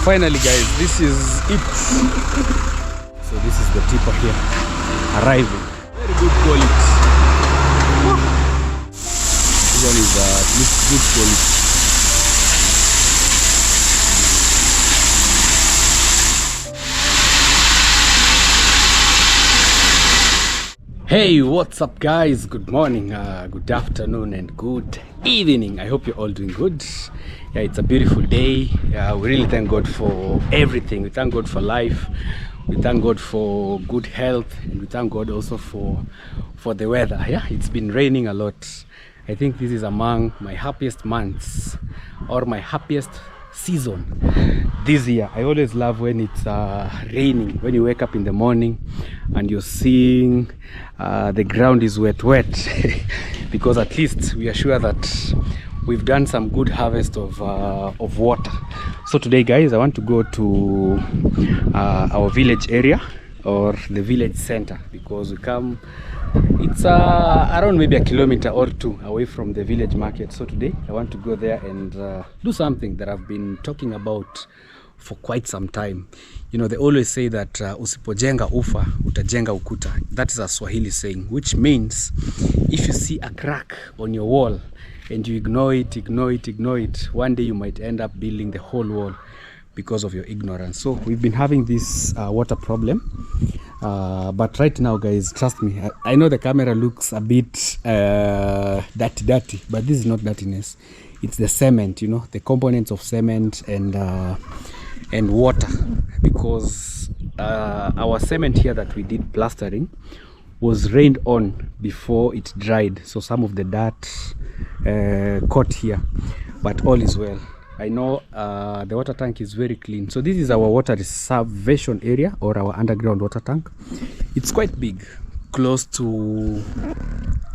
Finally guys, this is it. So this is the tipper here arriving. Very good quality. This one is at least good quality. Hey, what's up guys? Good morning, good afternoon and good evening. I hope you're all doing good. Yeah, it's a beautiful day. We really thank God for everything. We thank God for life. We thank God for good health, and we thank God also for the weather. Yeah, it's been raining a lot. I think this is among my happiest months or my happiest season this year. I always love when it's raining, when you wake up in the morning and you're seeing the ground is wet because at least we are sure that we've done some good harvest of water. So today guys, I want to go to our village area or the village center, because we come, it's around maybe a kilometer or two away from the village market. So today I want to go there and do something that I've been talking about for quite some time. You know, they always say that usipojenga ufa utajenga ukuta. That is a Swahili saying, which means if you see a crack on your wall and you ignore it, one day you might end up building the whole wall because of your ignorance. So we've been having this water problem, but right now guys, trust me, I know the camera looks a bit dirty, but this is not dirtiness. It's the cement, you know, the components of cement and water, because our cement here that we did plastering was rained on before it dried, so some of the dirt caught here, but all is well. I know the water tank is very clean. So this is our water reservation area, or our underground water tank. It's quite big, close to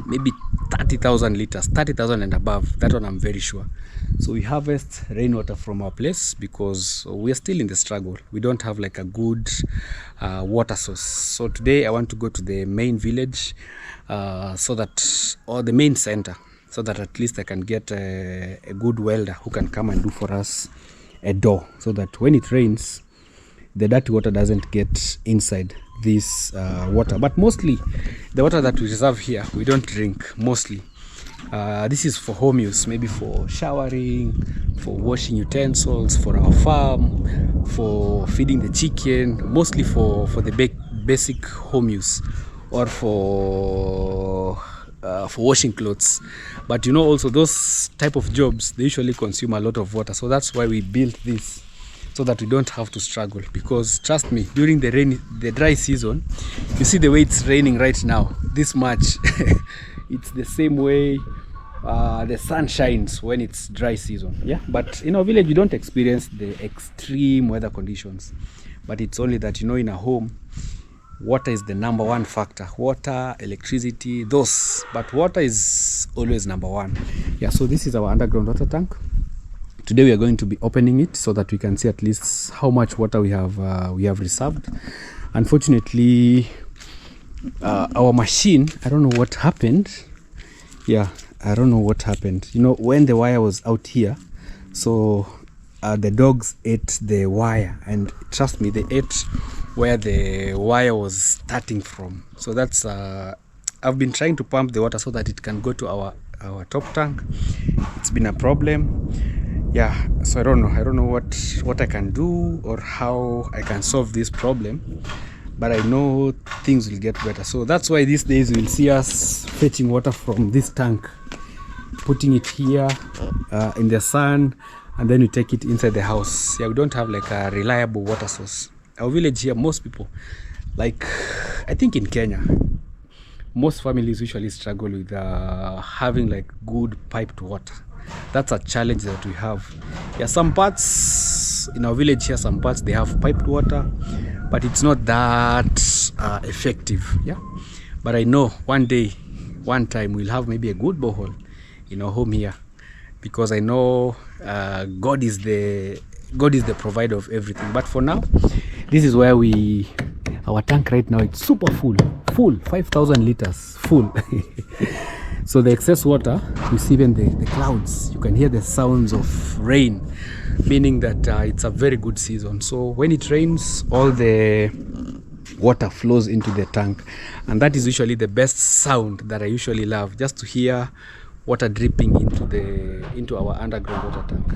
maybe 30,000 liters, 30,000 and above. That one I'm very sure. So we harvest rainwater from our place because we are still in the struggle. We don't have like a good water source. So today I want to go to the main village, or the main center, so that at least I can get a good welder who can come and do for us a door, so that when it rains, the dirty water doesn't get inside this water. But mostly the water that we reserve here, we don't drink mostly. This is for home use, maybe for showering, for washing utensils, for our farm, for feeding the chicken, mostly for the basic home use, or for washing clothes. But you know, also those type of jobs, they usually consume a lot of water. So that's why we built this, so that we don't have to struggle. Because trust me, during the dry season, you see the way it's raining right now, this much. It's the same way the sun shines when it's dry season. Yeah, but in our village we don't experience the extreme weather conditions. But it's only that, you know, in a home, water is the number one factor. Water, electricity, those, but water is always number one. Yeah, so this is our underground water tank. Today we are going to be opening it so that we can see at least how much water we have reserved. Unfortunately, our machine, I don't know what happened. Yeah, I don't know what happened. You know, when the wire was out here, so the dogs ate the wire, and trust me, they ate where the wire was starting from. So that's I've been trying to pump the water so that it can go to our top tank. It's been a problem. Yeah, so I don't know what I can do or how I can solve this problem, but I know things will get better. So that's why these days you will see us fetching water from this tank, putting it here in the sun, and then we take it inside the house. Yeah, we don't have like a reliable water source. Our village here, most people, like I think in Kenya, most families usually struggle with having like good piped water. That's a challenge that we have. Yeah, some parts in our village here, some parts they have piped water, but it's not that effective. Yeah, but I know one time we'll have maybe a good borehole in our home here, because I know God is the provider of everything. But for now, this is where our tank right now, it's super full 5,000 liters full. So the excess water, you see even the clouds, you can hear the sounds of rain. meaning that it's a very good season. So when it rains, all the water flows into the tank, and that is usually the best sound that I usually love, just to hear water dripping into our underground water tank.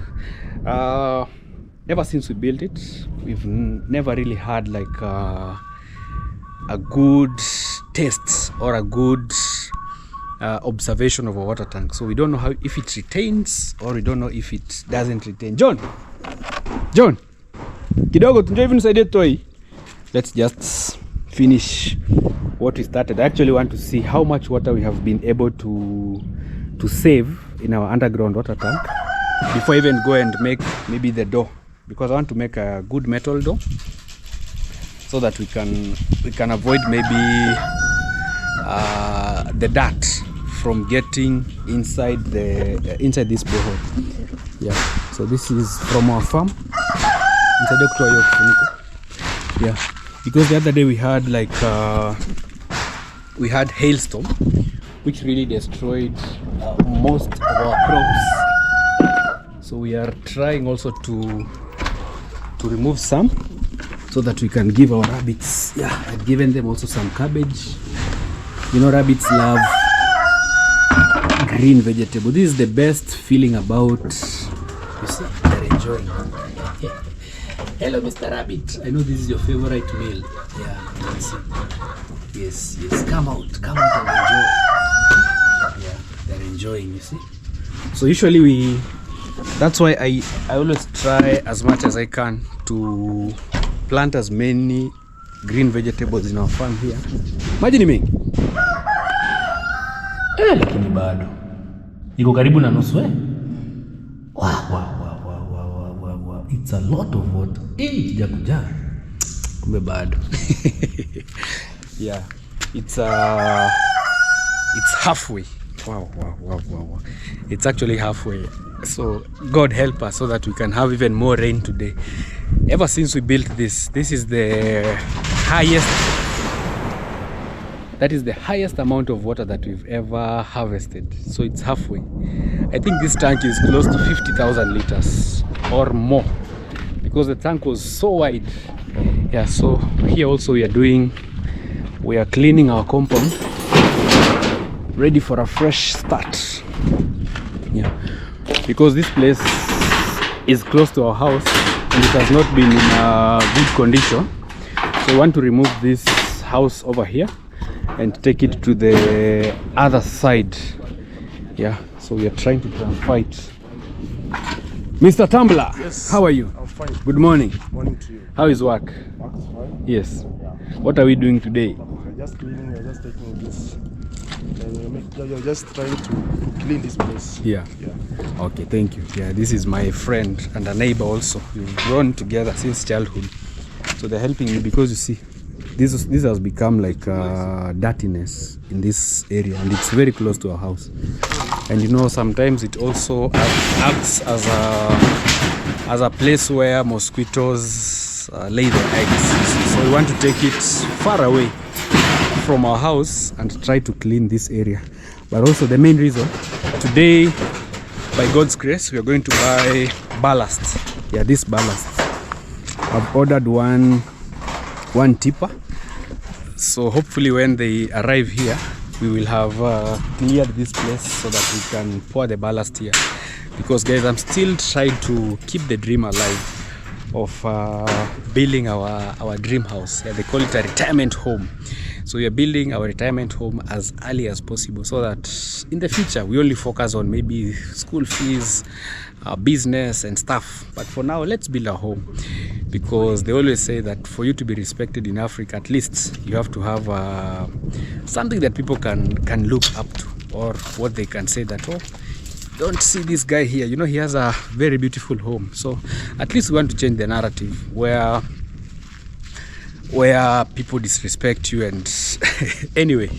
Ever since we built it, we've never really had like a good taste or a good observation of a water tank. So we don't know how, if it retains or we don't know if it doesn't retain. John kidogo tunjo hivi nisaidie toi. Let's just finish what we started. I actually want to see how much water we have been able to save in our underground water tank before I even go and make maybe the door, because I want to make a good metal door so that we can avoid maybe the dirt from getting inside this borehole. Yeah, so this is from our farm. Yeah, because the other day we had like we had hailstorm which really destroyed most of our crops. So we are trying also to remove some so that we can give our rabbits. Yeah, I've given them also some cabbage. You know, rabbits love green vegetable. This is the best feeling about, you see, they're enjoying. Hello, Mr. Rabbit. I know this is your favorite meal. Yeah, let's see. Yes, come out and enjoy. Yeah, they're enjoying, you see. So usually that's why I always try as much as I can to plant as many green vegetables in our farm here. Imagine me. Lakini bado iko karibu na nusu Wow. It's a lot of water. Kijakuja. Kumbe bado. Yeah. It's halfway. Wow. It's actually halfway. So God help us so that we can have even more rain today. Ever since we built this is the highest. That is the highest amount of water that we've ever harvested. So it's halfway. I think this tank is close to 50,000 liters or more, because the tank was so wide. Yeah, so here also we are cleaning our compound, ready for a fresh start. Yeah, because this place is close to our house and it has not been in a good condition. So we want to remove this house over here and take it to the other side. Yeah, so we are trying to transfer it. Mr. Tumbler, yes. How are you? I'm fine. Good morning. Morning to you. How is work? Work is fine. Yes. Yeah. What are we doing today? We're just cleaning, we're just taking this. You're just trying to clean this place. Yeah. Okay, thank you. Yeah, this is my friend and a neighbor also. We've grown together since childhood. So they're helping me because you see, this has become like dirtiness in this area, and it's very close to our house. And you know, sometimes it also acts as a place where mosquitoes lay their eggs. So we want to take it far away from our house and try to clean this area. But also the main reason today, by God's grace, we are going to buy ballast. Yeah, this ballast. I've ordered one tipper. So hopefully when they arrive here, we will have cleared this place so that we can pour the ballast here. Because guys, I'm still trying to keep the dream alive of building our dream house. Yeah, they call it a retirement home. So we are building our retirement home as early as possible so that in the future we only focus on maybe school fees, business and stuff. But for now, let's build a home, because they always say that for you to be respected in Africa, at least you have to have something that people can look up to, or what they can say that, oh, don't see this guy here, you know, he has a very beautiful home. So at least we want to change the narrative where people disrespect you. And anyway,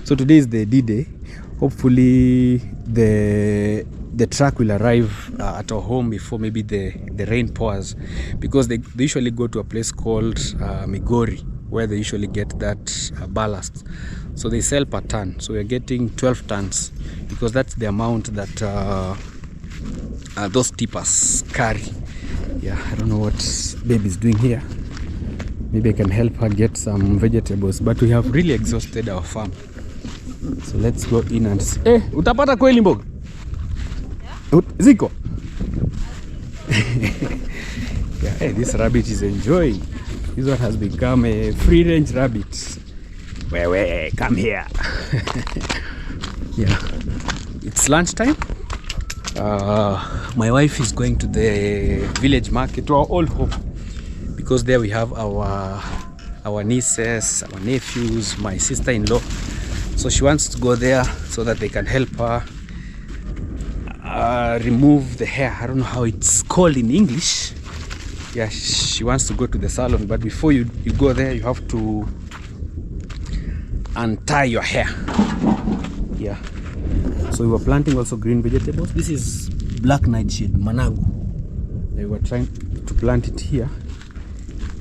so today is the D-Day. Hopefully the truck will arrive at our home before maybe the rain pours, because they usually go to a place called Migori, where they usually get that ballast. So they sell per ton. So we're getting 12 tons because that's the amount that those tippers carry. Yeah, I don't know what baby's doing here. Maybe I can help her get some vegetables, but we have really exhausted our farm. So let's go in and see. Eh, utapata kweli mboga? Ziko? Yeah, hey, this rabbit is enjoying. This one has become a free-range rabbit. Wait, come here. Yeah, it's lunchtime. My wife is going to the village market, to our old home, because there we have our nieces, our nephews, my sister-in-law. So she wants to go there so that they can help her remove the hair. I don't know how it's called in English. Yeah, she wants to go to the salon, but before you go there, you have to untie your hair. Yeah. So we were planting also green vegetables. This is black nightshade, managu. We were trying to plant it here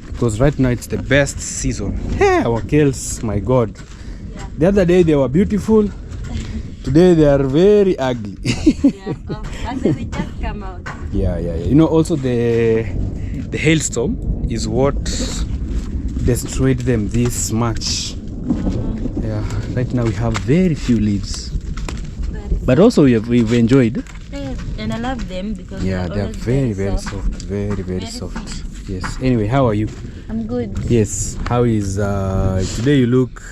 because right now it's the best season. Hey, our kales, my God. Yeah. The other day they were beautiful. Today they are very ugly. Yeah, and they will just come out. Yeah. You know, also the hailstorm is what destroyed them this much. Yeah, right now we have very few leaves, but also we've enjoyed. And I love them because They are very soft, very soft. Yes. Anyway, how are you? I'm good. Yes. How is today? You look.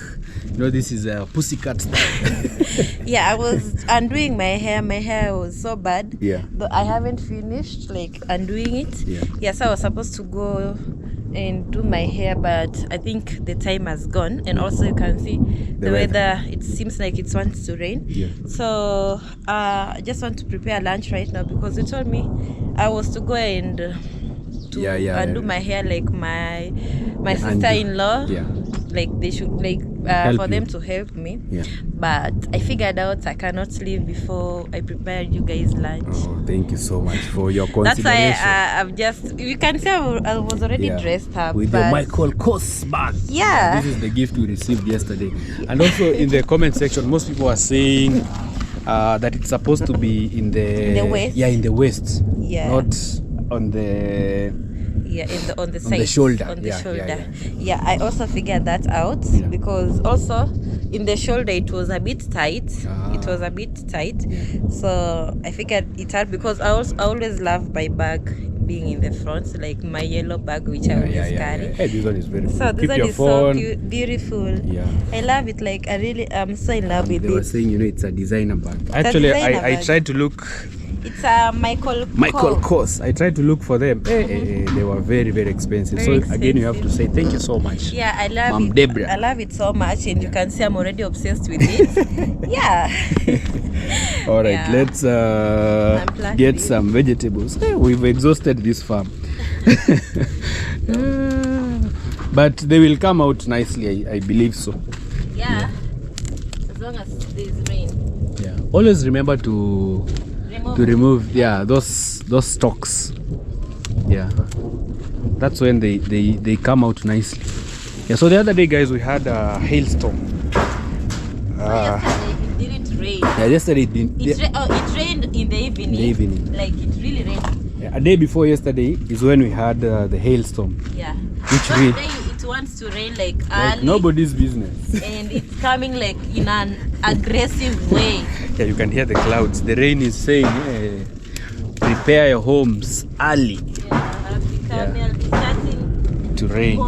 You know, this is a pussycat style. Yeah, I was undoing my hair. My hair was so bad. Yeah. But I haven't finished like undoing it. Yeah. Yes, I was supposed to go and do my hair, but I think the time has gone. And also you can see the weather. It seems like it wants to rain. Yeah. So I just want to prepare lunch right now because you told me I was to go and undo my hair like my sister-in-law. Yeah. Like they should for them to help me. Yeah. But I figured out I cannot leave before I prepare you guys lunch. Oh, thank you so much for your consideration. That's why I've just, you can see I was already dressed up with the Michael Kors bag. Yeah. This is the gift we received yesterday. And also in the comment section, most people are saying that it's supposed to be in the waist. Yeah, in the waist. Yeah. Not on the on the side, shoulder. On the shoulder. Yeah, I also figured that out because also in the shoulder it was a bit tight. It was a bit tight. Yeah. So I figured it out because I always love my bag being in the front, like my yellow bag which I always carry. Hey, this one is very So cool. this one is so beautiful. Yeah. I love it. Like I'm so in love with it. They were saying, you know, it's a designer bag. Actually, I tried to look. It's a Michael Kors. I tried to look for them. They were very expensive. Very again, you have to say thank you so much. Yeah, I love Mom it. Deborah. I love it so much, and you can see I'm already obsessed with it. Yeah. All right, let's get some vegetables. We've exhausted this farm. But they will come out nicely, I believe so. Yeah. As long as there's rain. Yeah. Always remember to remove those stalks. Yeah. That's when they come out nicely. Yeah, so the other day, guys, we had a hailstorm. Yesterday it didn't rain. Yeah, yesterday it didn't. It rained in the evening. Like it really rained. Yeah, a day before yesterday is when we had the hailstorm. Yeah. Which One rain? day it wants to rain like early. Like nobody's business. And it's coming like in an aggressive way. Yeah, you can hear the clouds. The rain is saying, hey, prepare your homes early. Yeah, I'll be starting to rain.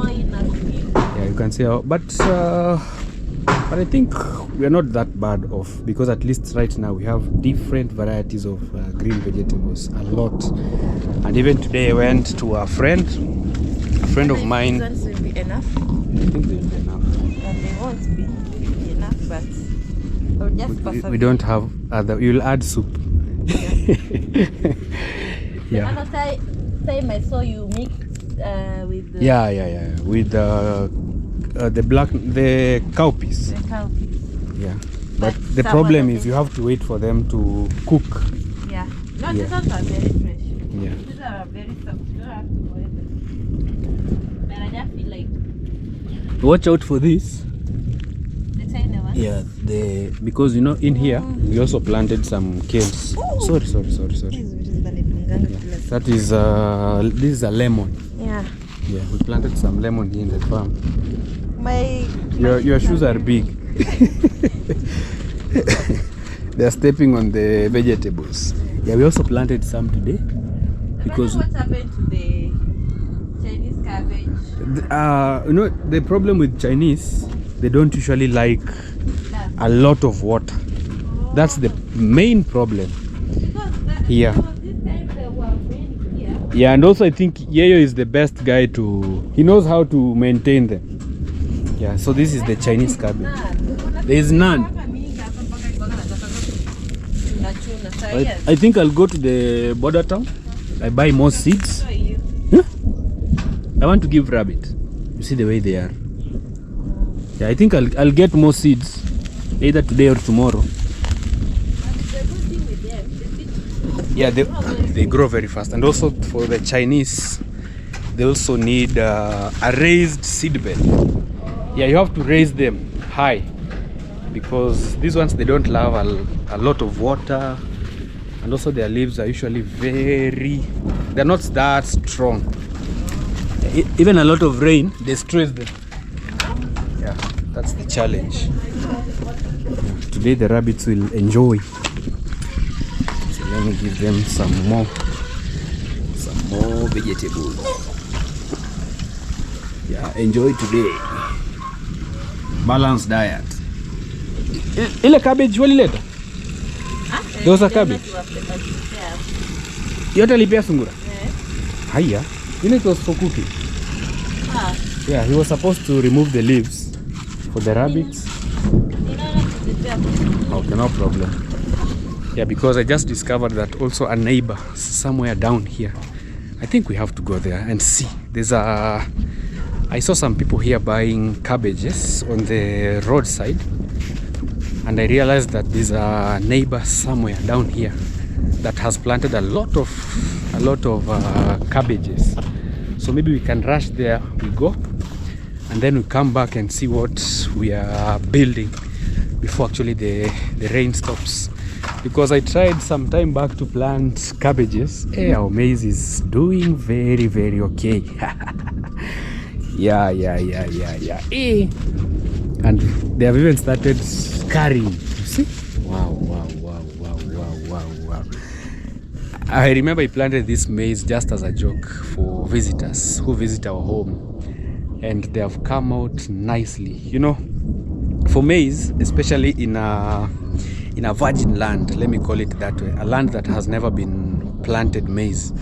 Yeah, you can see how, but I think we are not that bad off because at least right now we have different varieties of green vegetables, a lot. And even today I went to a friend of mine. These ones will be enough. I think they will be enough. And they won't be enough, but I'll just we don't have other. You'll add soup. Yeah. Another time I saw you mix with the with the cowpeas. The cowpeas. Yeah, but the problem is you have to wait for them to cook. Yeah. No, these ones are very fresh. Yeah. These are very soft. You don't have to wait. But I just feel like. Watch out for this. The tiny ones. Yeah, because in here we also planted some kales. Sorry. That is this is a lemon. Yeah. Yeah, we planted some lemon here in the farm. Your shoes are big. They are stepping on the vegetables. Yeah, we also planted some today because what happened to the Chinese cabbage? you know, the problem with Chinese, they don't usually like a lot of water. That's the main problem here. Yeah, and also I think Yeyo is the best guy to, he knows how to maintain them. Yeah, so this is the Chinese cabbage. There is none. I think I'll go to the border town. I buy more seeds. Huh? I want to give rabbit. You see the way they are. Yeah, I think I'll get more seeds either today or tomorrow. Yeah, they grow very fast. And also for the Chinese, they also need a raised seed bed. Yeah, you have to raise them high because these ones, they don't love a lot of water, and also their leaves are usually they're not that strong. Even a lot of rain destroys them. Yeah, that's the challenge. Today the rabbits will enjoy. So let me give them some more vegetables. Yeah, enjoy today. Balanced diet. Ile cabbage walileta? There was a cabbage. Yote lipia sungura? Haya. You know, it was for cooking. Yeah, he was supposed to remove the leaves for the rabbits. Okay, no problem. Yeah, because I just discovered that also a neighbor somewhere down here. I think we have to go there and see. I saw some people here buying cabbages on the roadside, and I realized that there's a neighbor somewhere down here that has planted a lot of cabbages. So maybe we can rush there, we go, and then we come back and see what we are building before actually the rain stops. Because I tried some time back to plant cabbages. Hey, our maize is doing very, very okay. Yeah. Hey. And they have even started carrying. You see? Wow. I remember I planted this maize just as a joke for visitors who visit our home, and they have come out nicely. You know, for maize, especially in a virgin land, let me call it that way, a land that has never been planted maize,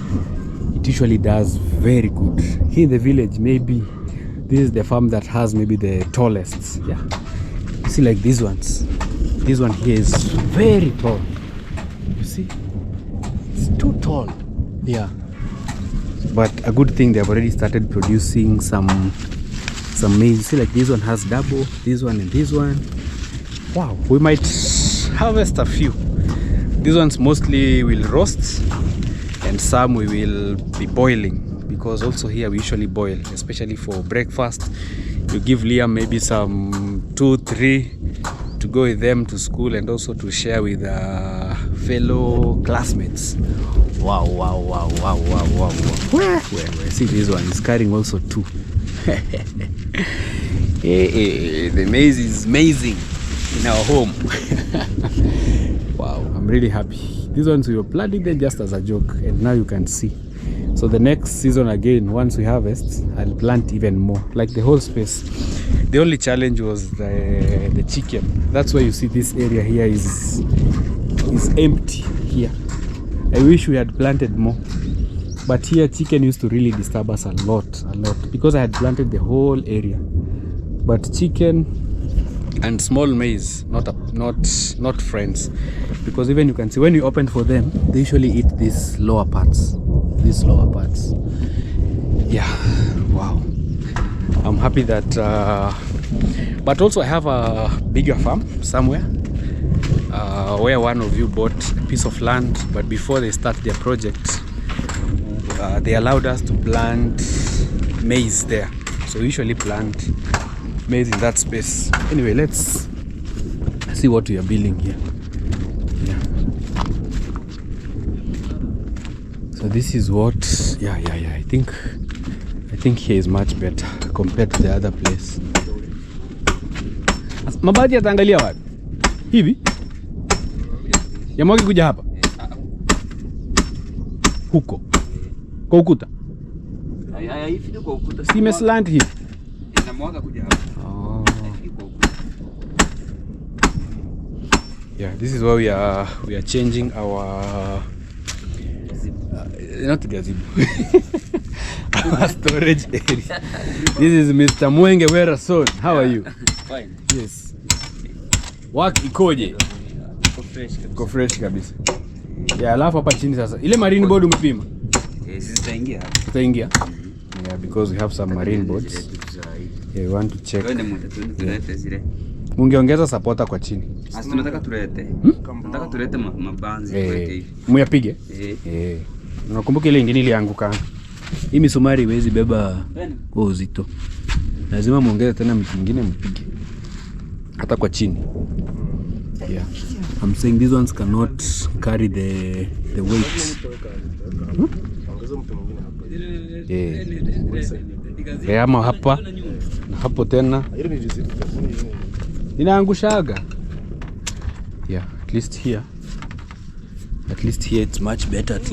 it usually does very good. Here in the village, maybe this is the farm that has maybe the tallest. Yeah, see, like these ones. This one here is very tall. You see, it's too tall. Yeah, but a good thing, they have already started producing some maize. See, like this one has double, this one and this one. Wow, we might harvest a few. These ones mostly will roast, and some we will be boiling, because also here we usually boil, especially for breakfast. You give Liam maybe some 2-3 to go with them to school, and also to share with fellow classmates. Wow. Where? See, this one is carrying also 2. Hey, the maize is amazing in our home. Wow, I'm really happy. These ones we were planting them just as a joke, and now you can see. So the next season again, once we harvest, I'll plant even more, like the whole space. The only challenge was the chicken. That's why you see this area here is empty here. I wish we had planted more, but here chicken used to really disturb us a lot, because I had planted the whole area. But chicken and small maize, not friends, because even you can see when you open for them, they usually eat these lower parts. Yeah, wow. I'm happy that but also I have a bigger farm somewhere where one of you bought a piece of land, but before they start their project, they allowed us to plant maize there. So we usually plant maize in that space. Anyway, let's see what we are building here. Yeah. So So this is what, yeah. I think here is much better compared to the other place. Mabati yataangalia wapi? Hivi? Yamwagi kuja hapa? Huko. Kwa ukuta? Hivi kwa ukuta. Si meslant hivi? Inamwaga kuja hapa. Oh. Yeah, this is where we are changing our not gazebo. Our storage area. This is Mr. Mwenge Wera son. How are you? Fine. Yes. Work ikoje? Ko fresh kabisa. Yeah, alafu hapa chini sasa. Ile marine board umepima? Zitaingia hapa. Zitaingia? Yeah, because we have some marine boards. Yeah, we want to check. Tulete zile. Mungeongeza supporter kwa chini. Tunataka tulete. Tunataka tulete mabanzi hivi. Muyapige? Unakumbuka ile ingine ilianguka. Hii misumari iwezi beba kwa uzito. Lazima muongeze tena mtu mwingine mpige. Hata kwa chini. Yeah. I'm saying these ones cannot carry the weight. Yeah, ama hapa na hapo tena. Inaangushaga. Yeah, at least here it's much better. At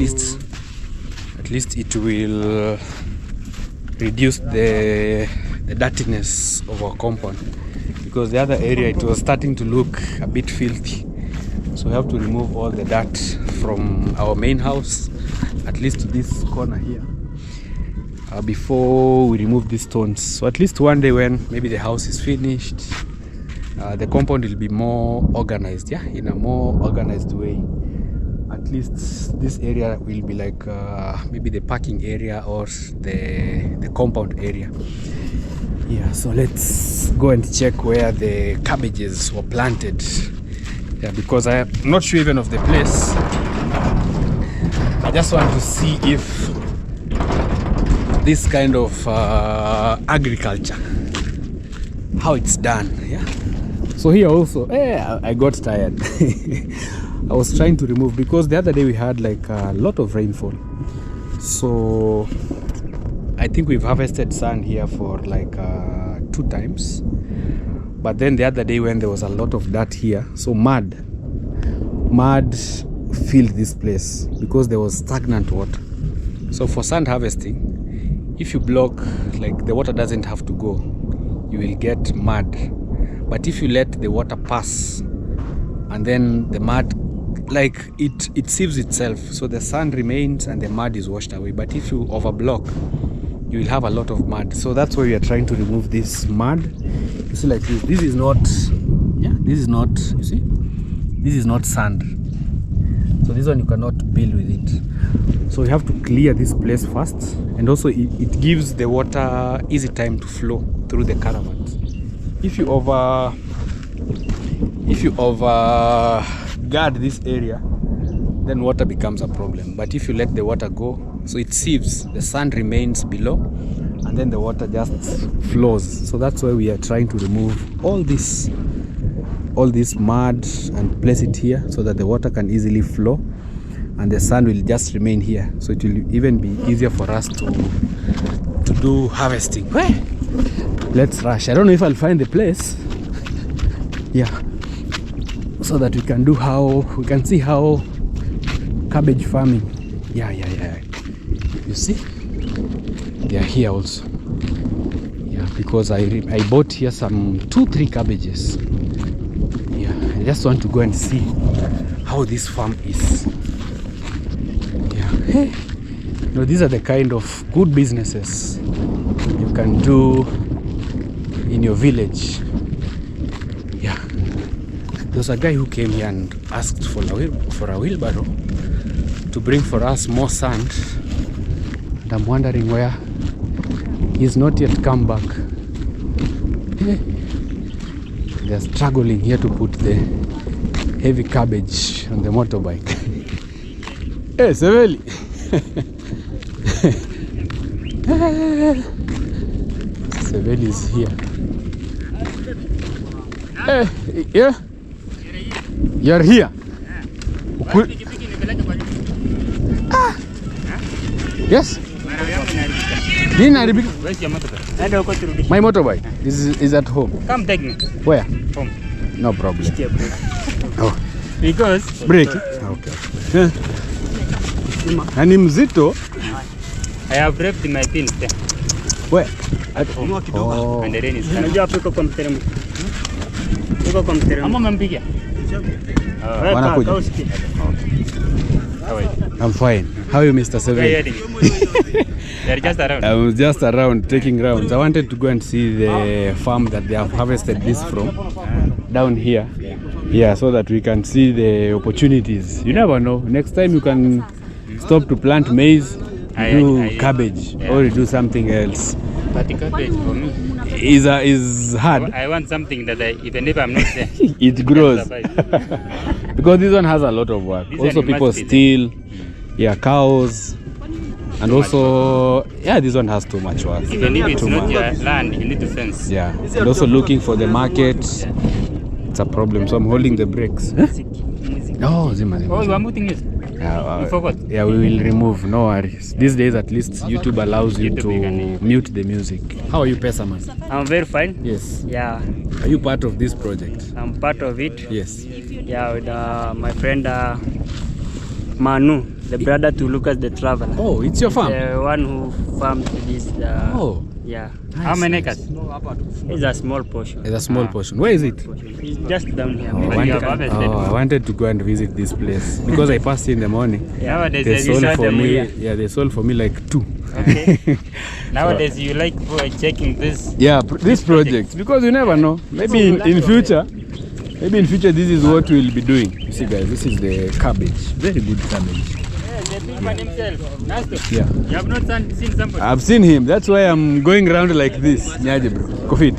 least it will reduce the dirtiness of our compound, because the other area it was starting to look a bit filthy. So we have to remove all the dirt from our main house, at least to this corner here, before we remove these stones. So at least one day when maybe the house is finished, the compound will be more organized, in a more organized way. At least this area will be like maybe the parking area or the compound area. Yeah, so let's go and check where the cabbages were planted. Yeah, because I'm not sure even of the place. I just want to see if this kind of agriculture, how it's done. Yeah. So here also, I got tired. I was trying to remove, because the other day we had like a lot of rainfall. So I think we've harvested sand here for like 2 times. But then the other day when there was a lot of dirt here, so mud filled this place because there was stagnant water. So for sand harvesting, if you block, like the water doesn't have to go, you will get mud. But if you let the water pass, and then the mud, like it sieves itself, so the sand remains and the mud is washed away. But if you overblock, you will have a lot of mud. So that's why we are trying to remove this mud. You see, like this is not, this is not, you see, this is not sand. So this one you cannot build with it. So we have to clear this place first, and also it gives the water easy time to flow through the caravans. If you over guard this area, then water becomes a problem. But if you let the water go, so it sieves, the sand remains below, and then the water just flows. So that's why we are trying to remove all this mud and place it here, so that the water can easily flow and the sand will just remain here. So it will even be easier for us to do harvesting. Let's rush. I don't know if I'll find the place. So that we can see how cabbage farming. You see, they are here also. Because I bought here some 2-3 cabbages. I just want to go and see how this farm is. These are the kind of good businesses you can do in your village. There's a guy who came here and asked for a wheelbarrow to bring for us more sand, and I'm wondering where he's not yet come back. They're struggling here to put the heavy cabbage on the motorbike. Hey, Seveli! Seveli is here. Hey, yeah? You're here? Yes. Didn't I repeat? Where's your motorbike? My motorbike is at home. Come take me. Where? Home. No problem. Oh. Because Break. Okay. And mzito. I have left my pins there. Where? Oh. And the rain is coming. Unajua hapo iko kwa mteremko. Iko kwa mteremko. Ama umempigia? Wanakuja. I'm fine. How are you, Mr. Seven? They're just around. I'm just around taking rounds. I wanted to go and see the farm that they have harvested this from down here. Yeah, so that we can see the opportunities. You never know. Next time you can stop to plant maize, do cabbage, or do something else. But the cabbage for me is hard. I want something that even if I'm not there, it grows. Because this one has a lot of work. This also people steal, cows. And also, this one has too much work. Even if it's not your land, you need to fence. Yeah, and also looking for the market. It's a problem, so I'm holding the brakes. Oh, Zima. Oh, you are muting it? You forgot? Yeah, we will remove, no worries. These days at least YouTube allows you to mute the music. How are you, Pesaman? I'm very fine. Yes. Yeah. Are you part of this project? I'm part of it. Yes. Yeah, with my friend Manu, the brother to Lucas the Traveler. Oh, it's your farm? The one who farmed this. Oh. Yeah. Nice. How many acres? It's a small portion. It's a small portion. Where is it? It's just down here. I wanted to go and visit this place because I passed in the morning. Nowadays, They sold for me. here. Yeah, they sold for me like 2. Okay. Nowadays, you like checking this. Yeah, this project because you never know. Maybe in future. Maybe in future this is what we'll be doing. You see, guys, this is the cabbage. Very good cabbage. The big man himself, Nasto. Yeah. You have not seen somebody? I've seen him. That's why I'm going around like this. Nyaje, bro. Kofit.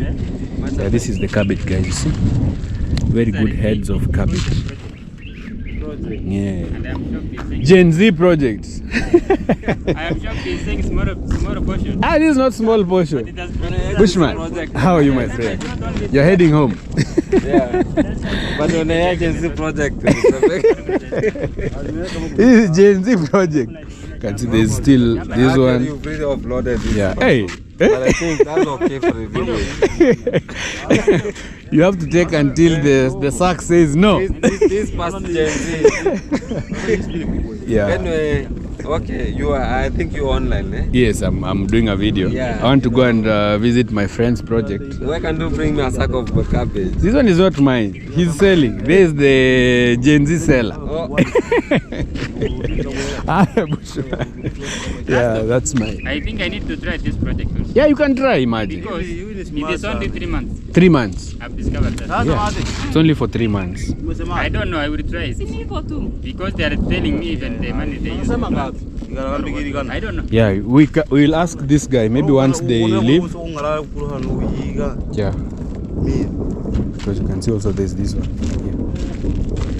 Yeah, this is the cabbage, guys. You see? Very good heads of cabbage. Yeah. And I'm shocked he's saying, Gen Z projects. I am shocked he's saying small portion. This is not small portion. It has Bushman, how are you, my friend? You're heading home. Yeah, but on the agency project. This is Gen Z project. Can see there's still this one. You really offloaded this. Yeah. one. Hey. But I think that's okay for the video. You have to take until the sack says no. This past Gen Z. Yeah. Anyway, okay, I think you're online, eh? Yes, I'm doing a video. Yeah. I want to go and visit my friend's project. Why can't you bring me a sack of cabbage? This one is not mine. He's selling. There is the Gen Z seller. Oh. Yeah, that's mine. I think I need to try this project also. Yeah, you can try, imagine. Because it is only 3 months. 3 months. I've discovered that. Yeah. It's only for 3 months. I don't know, I will try it. Because they are telling me even the money they use. I don't know. Yeah, we'll ask this guy. Maybe once they leave. Yeah. Because you can see also there's this one. Yeah.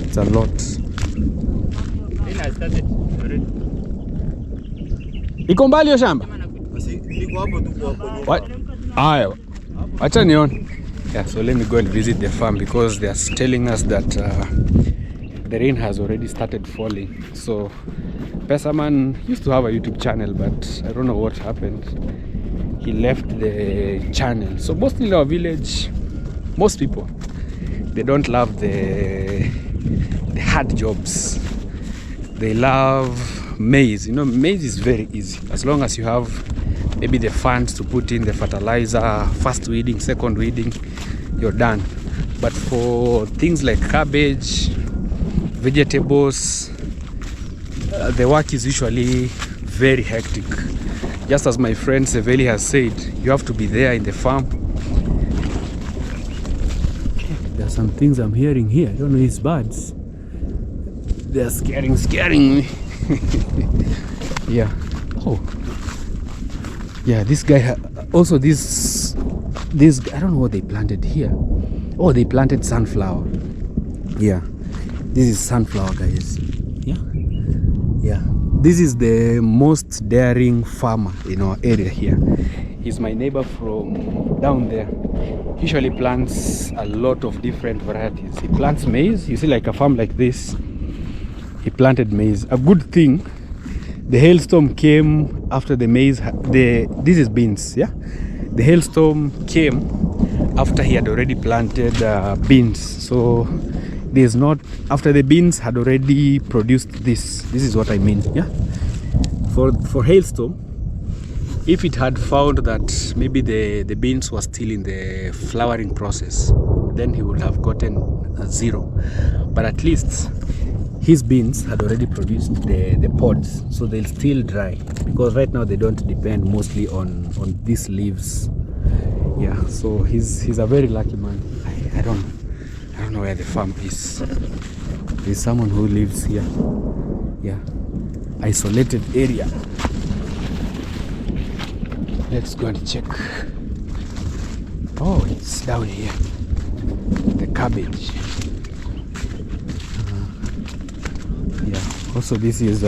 It's a lot. Then I started already. Iko mbali hiyo shamba? What? Aya. Acha nione. Yeah, so let me go and visit the farm because they are telling us that the rain has already started falling. So Pesaman used to have a YouTube channel, but I don't know what happened. He left the channel. So mostly in our village, most people, they don't love the hard jobs. They love maize. You know, maize is very easy as long as you have maybe the funds to put in the fertilizer, first weeding, second weeding, you're done. But for things like cabbage, vegetables, the work is usually very hectic. Just as my friend Seveli has said, you have to be there in the farm. There are some things I'm hearing here. I don't know, it's birds. They're scaring me. Yeah. Oh. Yeah, this guy also this I don't know what they planted here. Oh, they planted sunflower. Yeah. This is sunflower, guys. Yeah. Yeah. This is the most daring farmer in our area here. He's my neighbor from down there. He usually plants a lot of different varieties. He plants maize. You see, like a farm like this, he planted maize. A good thing The hailstorm came after the maize. This is beans, yeah. The hailstorm came after he had already planted beans. So there's not, after the beans had already produced this. This is what I mean, yeah. For hailstorm, if it had found that maybe the beans were still in the flowering process, then he would have gotten a 0. But at least his beans had already produced the pods, so they'll still dry, because right now they don't depend mostly on these leaves. Yeah, so he's a very lucky man. I don't know where the farm is. There's someone who lives here. Yeah, isolated area. Let's go and check. Oh, it's down here. The cabbage. Yeah. Also, this is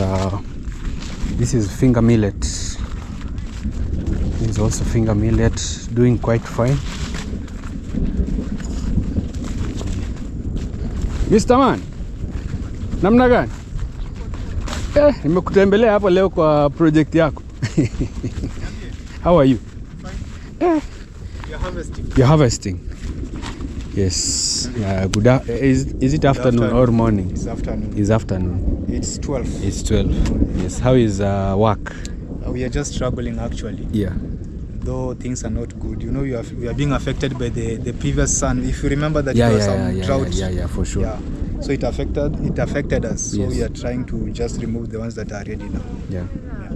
finger millet. This is also finger millet, doing quite fine. Mr. Man, namna gani? Nimekutembelea hapo leo kwa project yako. How are you? Fine. You're harvesting. You're harvesting. Yes. Good. Is it afternoon or morning? It's afternoon. It's afternoon. It's 12. It's 12. Yes. How is work? We are just struggling actually. Yeah. Though things are not good. You know, we are being affected by the previous sun. If you remember that Yeah, there was yeah, some yeah, drought. yeah, for sure. Yeah. So it affected us. So Yes. we are trying to just remove the ones that are ready now. Yeah.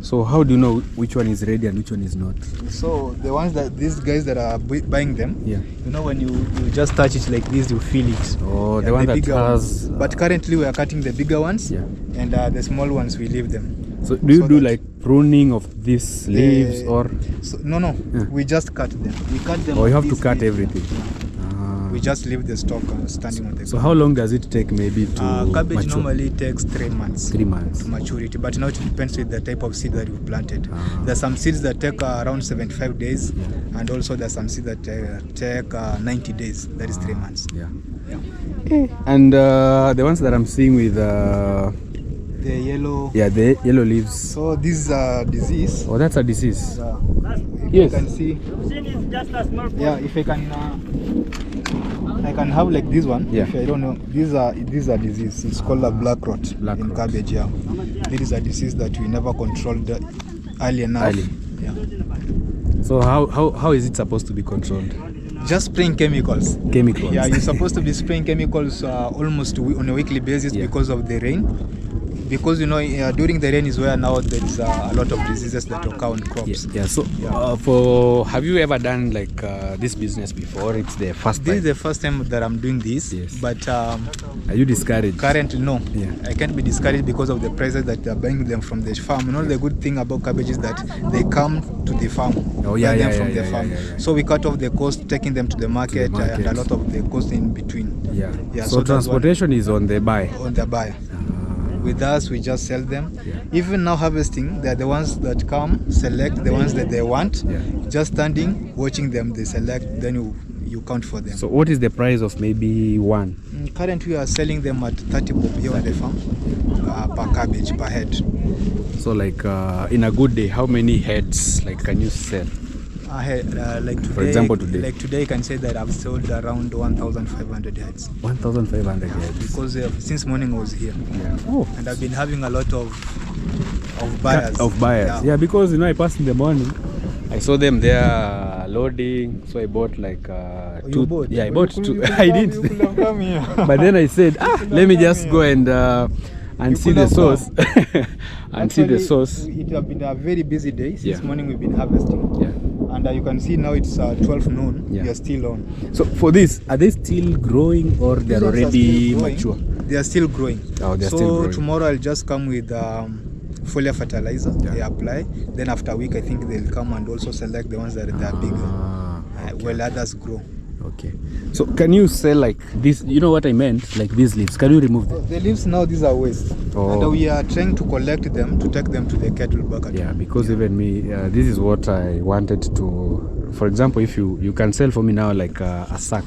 So how do you know which one is ready and which one is not? So the ones that these guys that are buying them, Yeah. you know, when you just touch it like this, you feel it. Oh, the And one that bigger has. ones. But currently we are cutting the bigger ones, Yeah. and the small ones we leave them. So do you so do that- like pruning of these leaves or? So, no, Yeah. we just cut them. We cut them. Or you on have to this cut leaf. everything? We just leave the stock standing on the So how long does it take maybe to cabbage mature? normally takes 3 months. 3 months. To maturity, but now it depends with the type of seed that you've planted. Ah. There's some seeds that take around 75 days, and also there's some seeds that take 90 days. That is 3 months. Yeah. Yeah. And the ones that I'm seeing with The yellow. yeah, the yellow leaves. So this disease. Oh, that's a disease. If Yes. you can see. It's just a small Yeah, if I can have like this one. Yeah. If I don't know, these are disease. It's called a black rot Black in rot. cabbage. Yeah, it is a disease that we never controlled early enough. Early. Yeah. So how is it supposed to be controlled? Just spraying chemicals. Chemicals. Yeah, you're supposed to be spraying chemicals almost on a weekly basis because of the rain. Because you know during the rain is where now there is a lot of diseases that occur on crops. Yeah. So for have you ever done like this business before? It's the first This time. is the first time that I'm doing this. Yes. But Are you discouraged? currently no. Yeah. I can't be discouraged because of the prices that they are buying them from the farm. You know, the good thing about cabbage is that they come to the farm. Oh, yeah, buy them yeah, from yeah, the yeah, farm. yeah, yeah. So we cut off the cost taking them to the market, and a lot of the cost in between. Yeah. Yeah, So so that's transportation is on the buy. On the buyer. With us, we just sell them. Yeah. Even now harvesting, they're the ones that come, select the ones that they want. Yeah. Just standing, watching them, they select, then you count for them. So what is the price of maybe one? Currently, we are selling them at 30 bob here on the farm per cabbage, per head. So like in a good day, how many heads like can you sell? Like today, For example, today. Like today, I can say that I've sold around 1,500 heads 1,500 heads. because since morning I was here, Yeah. Oh. and I've been having a lot of buyers. Of buyers. Yeah, because you know I passed in the morning. I saw them there loading, so I bought like two. You bought? Yeah, I Well, bought you two. could I have did. come- you could have come here. But then I said, let me just go and see could the have source and see the Actually, source. It has been a very busy day. Since Yeah. morning we've been harvesting. Yeah. And you can see now it's 12 noon. Yeah. We are still on. So for this, are they still growing or they are These ones are already still growing. mature? They are still growing. Oh, they're so still growing. tomorrow I'll just come with foliar fertilizer. Yeah. They apply. Then after a week, I think they'll come and also select the ones that are bigger. Okay. While others grow. Okay. So can you sell like this? You know what I meant? Like these leaves. Can you remove them? The leaves now, these are waste. Oh. And we are trying to collect them to take them to the cattle bucket. Yeah, because even me, this is what I wanted to. For example, if you can sell for me now like a sack,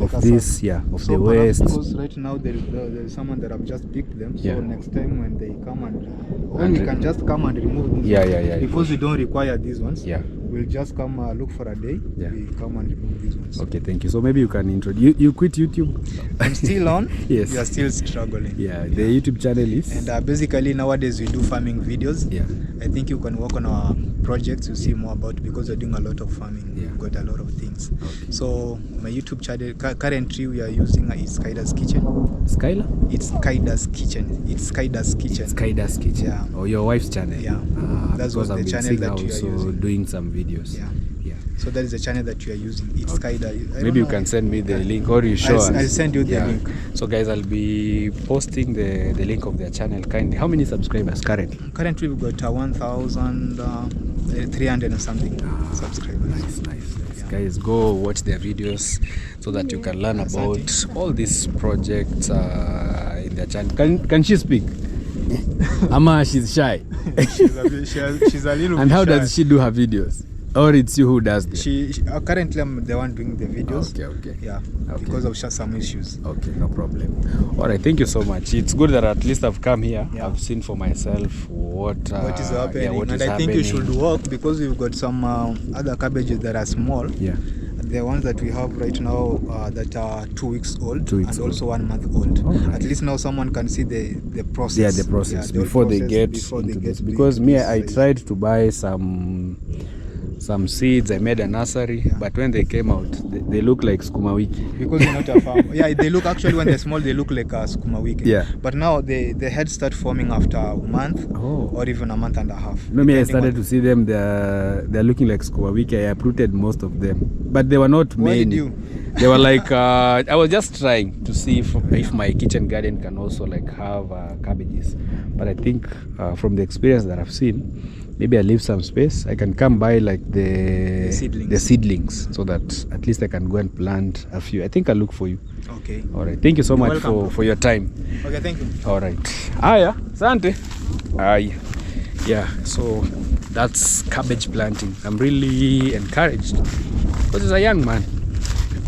like of this, yeah, of so the perhaps waste. because right now there is someone that have just picked them. So Yeah. next time when they come when we can just come and remove these Yeah, ones. yeah, yeah. Because we don't require these ones. Yeah. We'll just come look for a day. Yeah. We come and remove these ones. Okay, thank you. So maybe you can introduce. You quit YouTube? I'm still on. Yes. We are still struggling. Yeah, the YouTube channel is. And basically nowadays we do farming videos. Yeah. I think you can work on our projects to see more about, because we're doing a lot of farming. Yeah. We've got a lot of things. Okay. So my YouTube channel currently we are using is Skydar's Kitchen. Skylar? It's Skydar's Kitchen. It's Skydar's Kitchen. Skydar's Kitchen. Yeah. Or your wife's channel. Yeah. That's because what I've the been channel seeing that her you are also using. doing some videos. Yeah. Yeah. So that is the channel that you are using. It's Okay. Skydar. I don't Maybe you know. can send me the link, or you show us. I'll send you the link. So guys, I'll be posting the link of their channel kindly. How many subscribers currently? Currently we've got 1,300 and something subscribers. Nice. Yeah. Guys, go watch their videos so that you can learn about all these projects in their channel. Can she speak? Ama, she's shy. she's a little And bit how shy. does she do her videos? Or it's you who does them? She currently I'm the one doing the videos. Okay. Yeah. Okay. Because of some issues. Okay, no problem. All right, thank you so much. It's good that at least I've come here. Yeah. I've seen for myself what What is happening? Yeah, what and is I think you should happening. work, because we've got some other cabbages that are small. Yeah. The ones that we have right now that are 2 weeks old 2 weeks and old. also 1 month old. Oh, nice. At least now someone can see the process. Yeah, the process Yeah, the before they process get before into they this. get Because big me, this I size. tried to buy some seeds. I made a nursery, Yeah. but when they came out, they look like skuma wiki. Because you're not a farm. Yeah, they look actually when they're small, they look like a skuma wiki. Yeah. But now the heads start forming after a month Oh. or even a month and a half. Maybe I depending started on- to see them. They're looking like skuma wiki. I uprooted most of them, but they were not Why many. did you? They were like I was just trying to see if my kitchen garden can also like have cabbages. But I think from the experience that I've seen, maybe I leave some space. I can come by like the seedlings, so that at least I can go and plant a few. I think I'll look for you. Okay. All right. Thank you so You're much welcome. for your time. Okay, thank you. All right. Aya, sante. Aya. Yeah, so that's cabbage planting. I'm really encouraged because he's a young man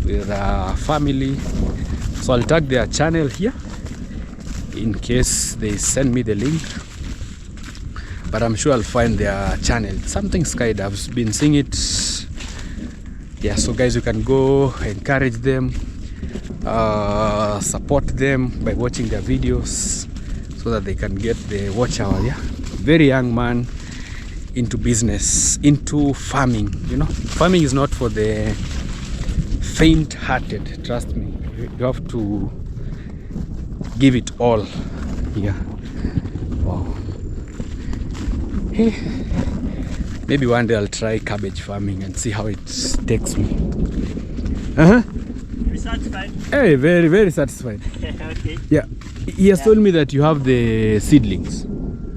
with a family. So I'll tag their channel here in case they send me the link. But I'm sure I'll find their channel. Something Skydive. I've been seeing it. Yeah, so guys, you can go encourage them, support them by watching their videos so that they can get the watch hour. Yeah, very young man into business, into farming. You know, farming is not for the faint-hearted. Trust me, you have to give it all. Yeah. Wow. Hey, maybe one day I'll try cabbage farming and see how it takes me. You satisfied? Hey, very, very satisfied. Okay. Yeah, he has told me that you have the seedlings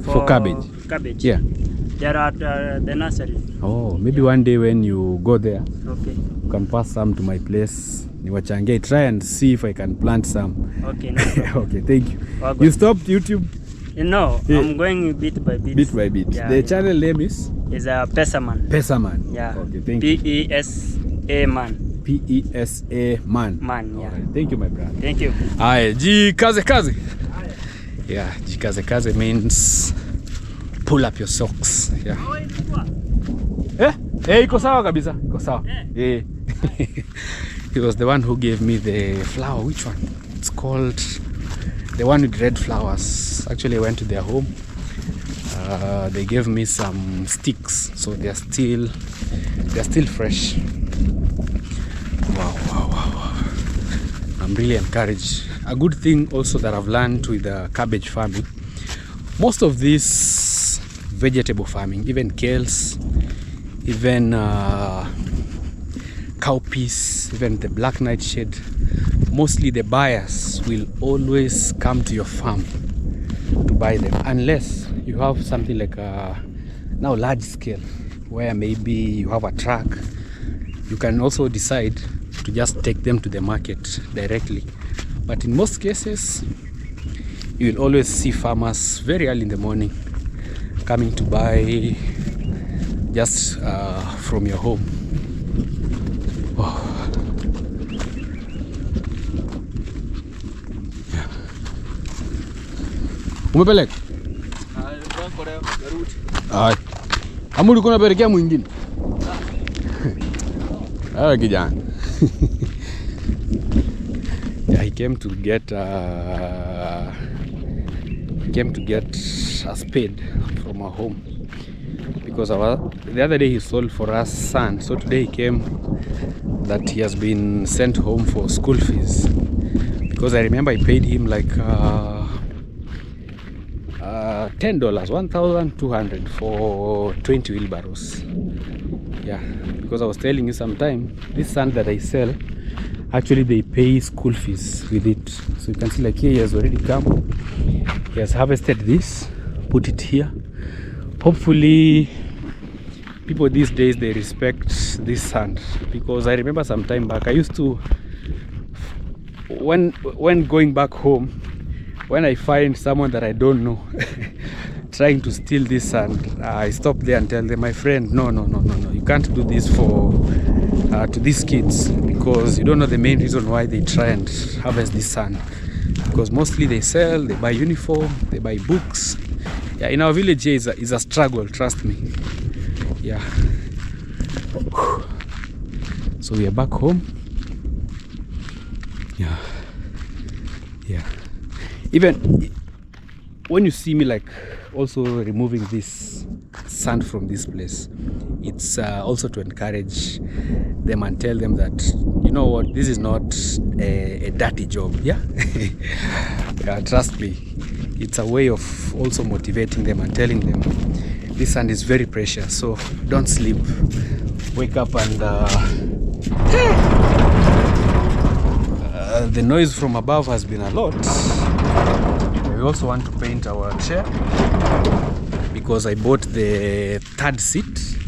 for cabbage. Cabbage. Yeah. They are at the nursery. Oh, maybe one day when you go there, Okay. you can pass some to my place. Niwachange, try and see if I can plant some. Okay. No problem. Okay, thank you. Okay. You stopped YouTube No, Yeah. I'm going bit by bit. bit by bit. Yeah, The yeah. channel name is Is a Pesaman. Pesaman. Yeah. Okay, thank you. P-E-S-A man. P-E-S-A man. Man, yeah. Alright, thank you, my brother. Thank you. Aye, jikaze kaze. Yeah, jikaze kaze means pull up your socks. Yeah. Iko sawa kabisa. Iko sawa. Eh. He was the one who gave me the flower. Which one? It's called the one with red flowers. Actually, I went to their home. They gave me some sticks, so they're still fresh. Wow. I'm really encouraged. A good thing also that I've learned with the cabbage farming, most of this vegetable farming, even kales, even cowpeas, even the black nightshade, mostly the buyers will always come to your farm to buy them, unless you have something like now large scale, where maybe you have a truck. You can also decide to just take them to the market directly, but in most cases you will always see farmers very early in the morning coming to buy just from your home. Umepeleka? Hai. Amuli kuna pelekea mwingine. Ah, kijana. Yeah, he came to get a spade from our home because the other day he sold for us sand. So today he came that he has been sent home for school fees, because I remember I paid him like $10, 1,200 for 20 wheelbarrows. Yeah, because I was telling you sometime, this sand that I sell, actually they pay school fees with it. So you can see like here he has already come, he has harvested this, put it here. Hopefully people these days, they respect this sand, because I remember some time back I used to, when going back home, when I find someone that I don't know trying to steal this sand, I stop there and tell them, my friend, no, you can't do this for to these kids, because you don't know the main reason why they try and harvest this sand. Because mostly they sell, they buy uniform, they buy books. Yeah, in our village here is a struggle, trust me. Yeah. So we are back home. Yeah. Even when you see me like also removing this sand from this place, it's also to encourage them and tell them that, you know what, this is not a dirty job. Yeah. Yeah, trust me, it's a way of also motivating them and telling them this sand is very precious, so don't sleep, wake up. And the noise from above has been a lot. We also want to paint our chair because I bought the third seat.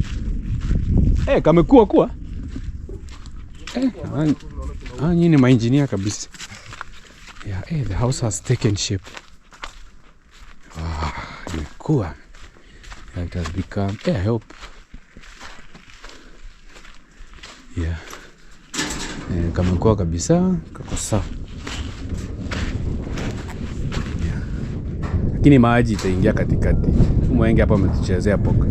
Hey, kamekuwa kuwa. Nyinyi ma engineer kabisa. Yeah, hey, the house has taken shape. Imekuwa. Yeah, it has become, I hope. Yeah. Kamekuwa kabisa, kako sawa. Lakini maji itaingia katikati. Mwenge hapa umetuchezea poka.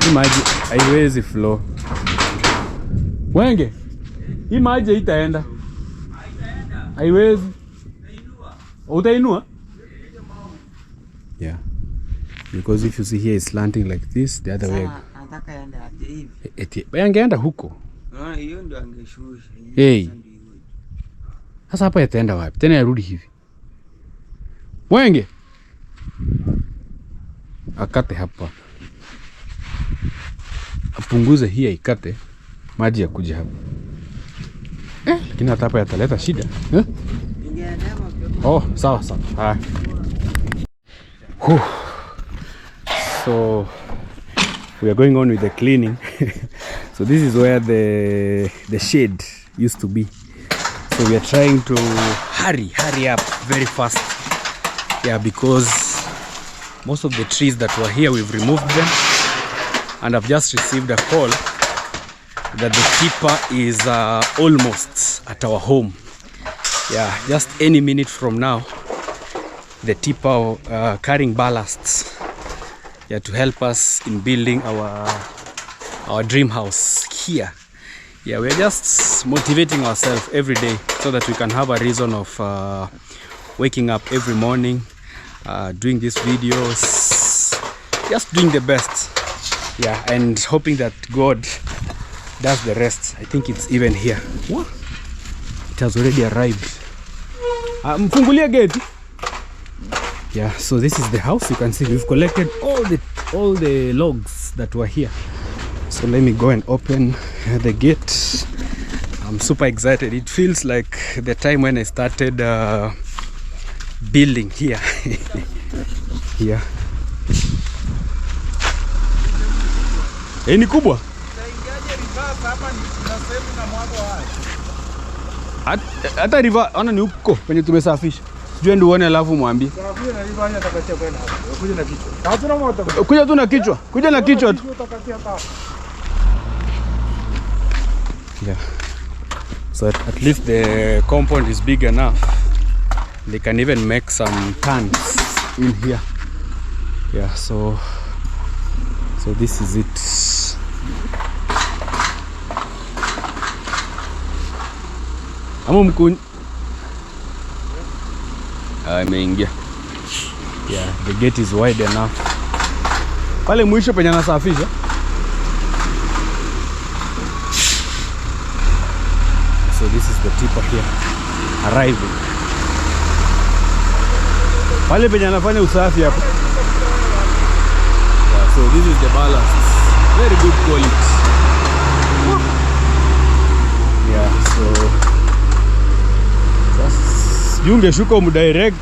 Hii maji haiwezi flow. Mwenge, hii maji itaenda. Haiwezi. Utainua? Yeah. Because if you see here it's slanting like this, the other way. Nataka yende hivi. Yangeenda huko. Unaona hiyo ndio angeshusha. Hey. Sasa hapa yataenda wapi? Tena yarudi hivi. Mwenge. Akate hapa. Apunguze hii ikate, maji ya kuja hapa. Lakini hata hapa yataleta shida. Oh, sawa. So we are going on with the cleaning. So this is where the shade used to be. So we are trying to hurry up very fast. Yeah, because most of the trees that were here, we've removed them. And I've just received a call that the tipper is almost at our home. Yeah, just any minute from now, the tipper carrying ballasts, yeah, to help us in building our dream house here. Yeah, we're just motivating ourselves every day so that we can have a reason of waking up every morning, doing these videos, just doing the best. Yeah, and hoping that God does the rest. I think it's even here. What? It has already arrived. Mfungulia gate. Yeah, so this is the house. You can see we've collected all the logs that were here. So let me go and open the gate. I'm super excited. It feels like the time when I started building here. Here. Ni kubwa. Hata river ona ni huko kwenye tumesafisha. Sijui ndio uone alafu mwambie. Kuja tu na kichwa. Kuja na kichwa tu. Yeah. So at least the compound is big enough they can even make some tents in here. Yeah, so this is it. Amumkun. Ameingia. Yeah, the gate is wide enough. Pale mwisho penye anasafisha. So this is the tipper here arriving. Pale penye anafanya usafi hapo. Yeah, so this is the ballast. Very good quality. Yeah, so Junge shuko mdirect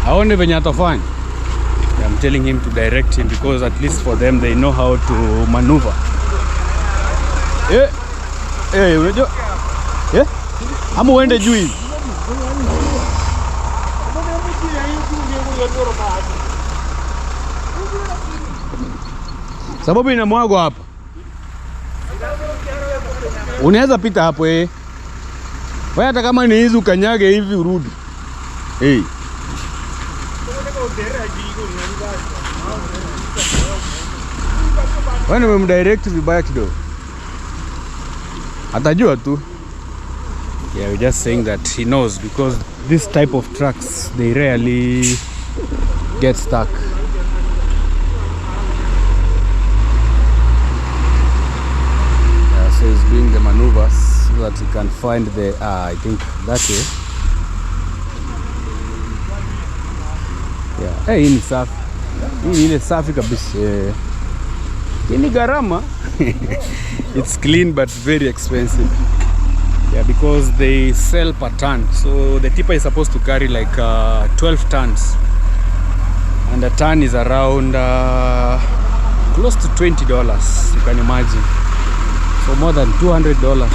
aone venye atafanya. I'm telling him to direct him because at least for them they know how to maneuver. Unajua? Ama uende juu hivi. Sababu inamwagwa hapa. Unaweza pita hapo Wewe hata kama ni hizi ukanyage hivi urudi. Wewe umemdirect vibaya kidogo. Atajua tu. Yeah, we're just saying that he knows because this type of trucks they rarely get stuck. Yeah, so he's doing the maneuvers so that he can find the I think that way. Yeah, hii ni safi. Hii ile safi kabisa. Hii ni gharama. It's clean but very expensive. Yeah, because they sell per ton. So the tipper is supposed to carry like 12 tons. And a ton is around close to $20, you can imagine. So more than $200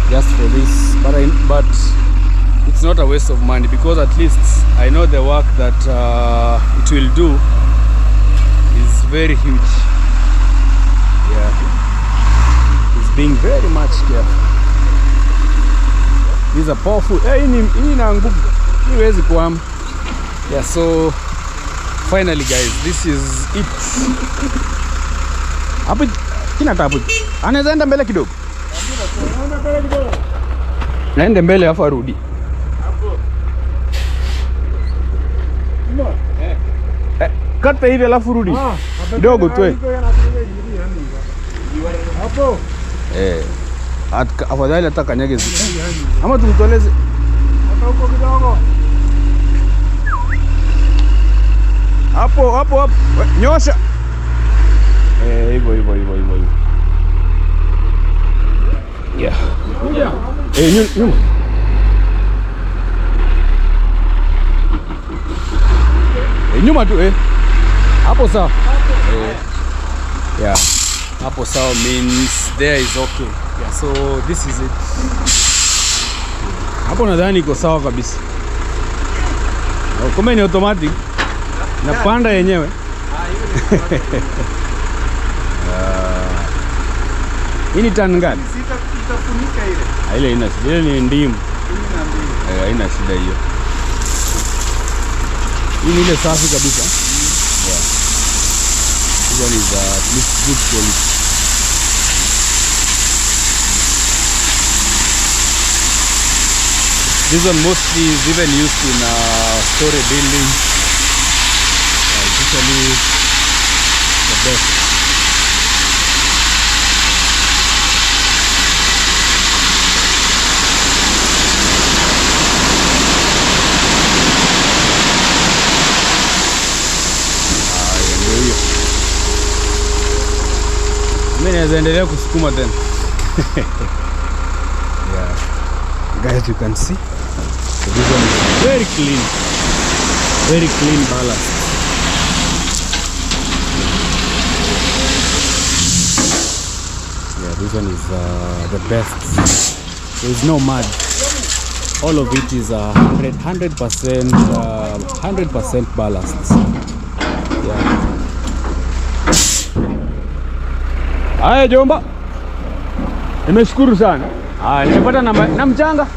just for this. But it's not a waste of money because at least I know the work that it will do is very huge. Yeah. Being very much careful. These are powerful. Hii na nguvu. Niwezi kuam. Yeah, so finally guys, this is it. Hapo kina tabu. Anaweza enda mbele kidogo. Naende mbele afa rudi. Kata hivi alafu rudi. Kidogo tu. Hapo. Afadhali hata kanyage zi. Ama tumtoleze. Hata huko kidogo. Hapo. Nyosha. Hivyo. Yeah. Nyuma. Nyuma tu hapo sawa. Yeah. Hapo sawa means there is okay. Yeah, so this is it. Hapo nadhani iko sawa kabisa. Kumbe ni automatic. Napanda yenyewe. Hii ni tan gani? Itafunika ile. Ile ina shida, ile ni ndimu. Haina shida hiyo. Hii ni ile safi kabisa. Yeah. This one is at least good quality. This one mostly is even used in story building. It's usually the best. Mimi naweza endelea kusukuma tena. Yeah. Guys, you can see. So this one is very clean ballast. Yeah, this one is the best. There is no mud. All of it is 100% ballast. Yeah. Haya jomba. Nimeshukuru sana. Nimepata na mchanga.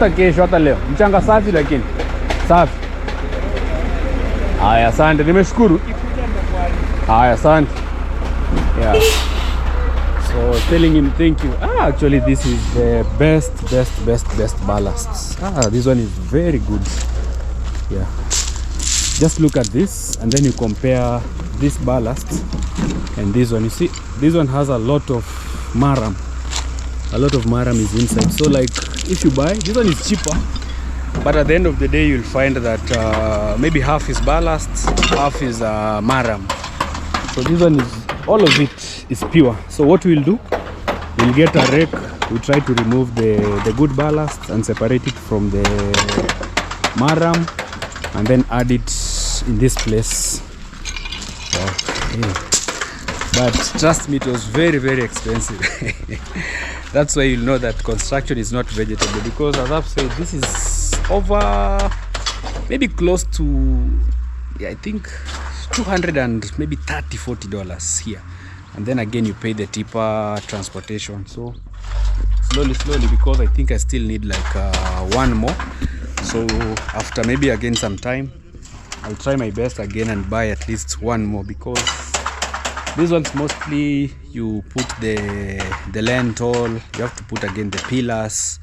hata kesho hata leo. Mchanga safi lakini safi. Haya, asante, nimeshukuru. Haya, asante. Yeah. So telling him thank you. Actually this is the best ballasts. This one is very good. Yeah. Just look at this and then you compare this ballast and this one. You see, this one has a lot of maram. A lot of maram is inside. So like if you buy, this one is cheaper. But at the end of the day, you'll find that maybe half is ballast, half is maram. So this one is, all of it is pure. So what we'll do, we'll get a rake. We try to remove the good ballast and separate it from the maram, and then add it in this place. Okay. But trust me, it was very expensive. That's why you'll know that construction is not vegetable, because as I've said, this is over maybe close to, yeah, I think 200 and maybe $30-40 here, and then again you pay the tipper, transportation. So slowly, because I think I still need like one more. So after maybe again some time, I'll try my best again and buy at least one more, because these ones mostly you put the lentil, you have to put again the pillars,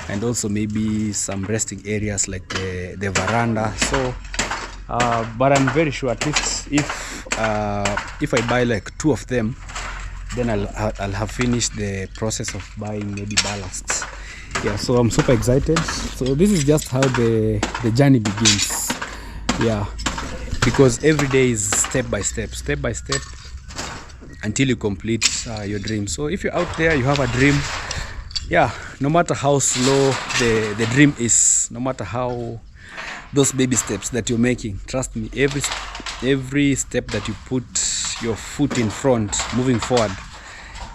and also maybe some resting areas like the veranda. So but I'm very sure at least if I buy like 2 of them, then I'll have finished the process of buying maybe ballasts. Yeah, so I'm super excited. So this is just how the journey begins. Yeah, because every day is step by step until you complete your dream. So if you're out there, you have a dream, yeah, no matter how slow the dream is, no matter how those baby steps that you're making, trust me, every step that you put your foot in front, moving forward,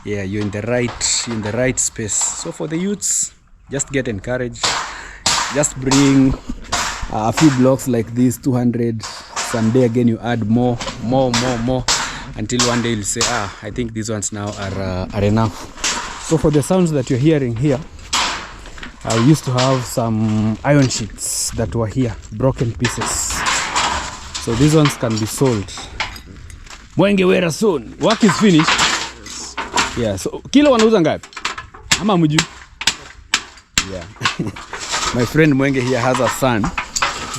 yeah, you're in the right space. So for the youths, just get encouraged, just bring a few blocks like this, 200. Someday again you add more, until one day you'll say, I think these ones now are enough. So for the sounds that you're hearing here, I used to have some iron sheets that were here, broken pieces. So these ones can be sold. Mwenge wera soon. Work is finished. Yeah, so kilo wanauza ngapi? Ama mjui? Yeah. My friend Mwenge here has a son.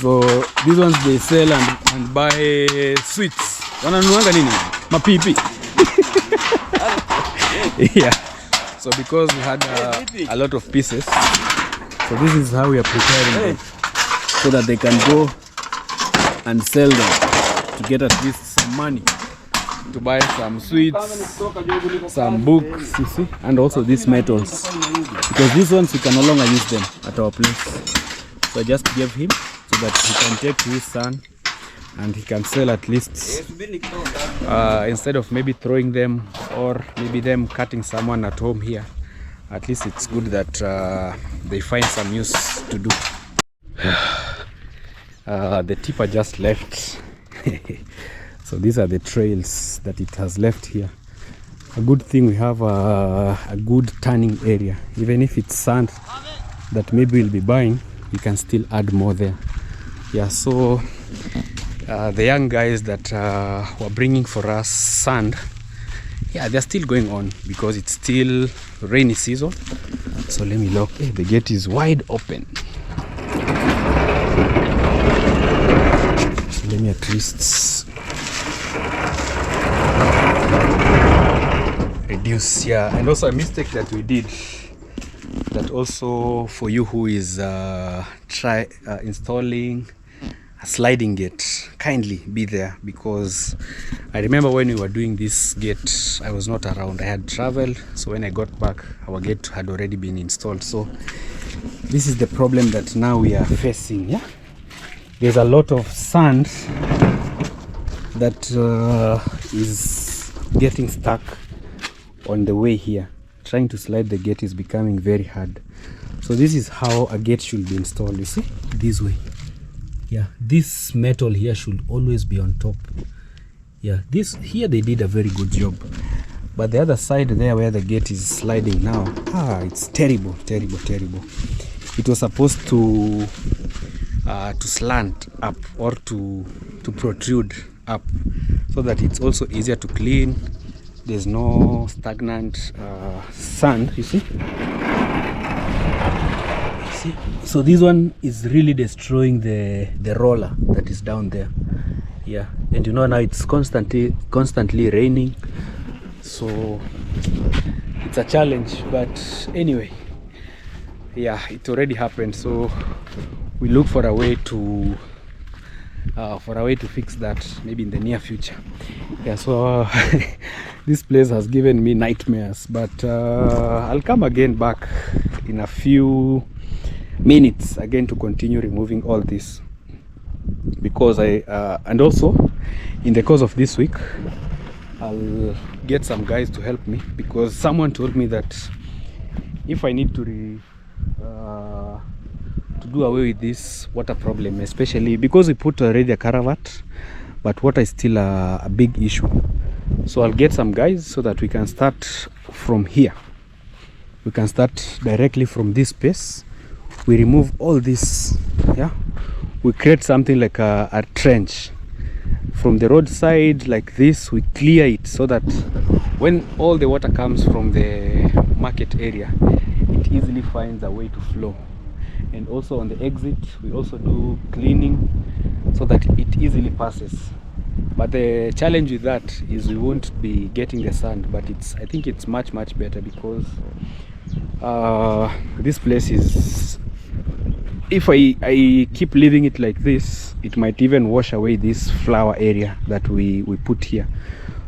So these ones they sell and buy sweets. Wananuanga nini? Mapipi. Yeah. So because we had a lot of pieces, so this is how we are preparing them, so that they can go and sell them to get at least some money to buy some sweets, some books, you see, and also these metals, because these ones we can no longer use them at our place. So I just gave him so that he can take to his son and he can sell at least, instead of maybe throwing them or maybe them cutting someone at home here. At least it's good that they find some use to do. The tipper just left. So these are the trails that it has left here. A good thing we have a good turning area. Even if it's sand that maybe we'll be buying, we can still add more there. Yeah, so the young guys that were bringing for us sand, yeah, they're still going on because it's still rainy season. So let me look. Hey, the gate is wide open. So let me at least reduce. Yeah, and also a mistake that we did, that also for you who is installing a sliding gate, kindly be there, because I remember when we were doing this gate, I was not around, I had traveled. So when I got back, our gate had already been installed. So this is the problem that now we are facing. Yeah, there's a lot of sand that is getting stuck on the way here. Trying to slide the gate is becoming very hard. So this is how a gate should be installed, you see, this way. Yeah, this metal here should always be on top. Yeah, this here they did a very good job, but the other side there where the gate is sliding now, it's terrible. it was supposed to slant up or to protrude up, so that it's also easier to clean. There's no stagnant sand, you see. So this one is really destroying the roller that is down there. Yeah, and you know, now it's constantly raining, so it's a challenge. But anyway, yeah, it already happened, so we look for a way to fix that maybe in the near future. Yeah, so this place has given me nightmares, but I'll come again back in a few minutes again to continue removing all this, because and also in the course of this week I'll get some guys to help me, because someone told me that if I need to do away with this water problem, especially because we put already a caravat, but water is still a big issue. So I'll get some guys so that we can start from here. We can start directly from this space. We remove all this, yeah, we create something like a trench from the roadside like this. We clear it so that when all the water comes from the market area, it easily finds a way to flow. And also on the exit we also do cleaning so that it easily passes. But the challenge with that is we won't be getting the sand, but I think it's much better, because this place is, if I keep leaving it like this, it might even wash away this flower area that we put here.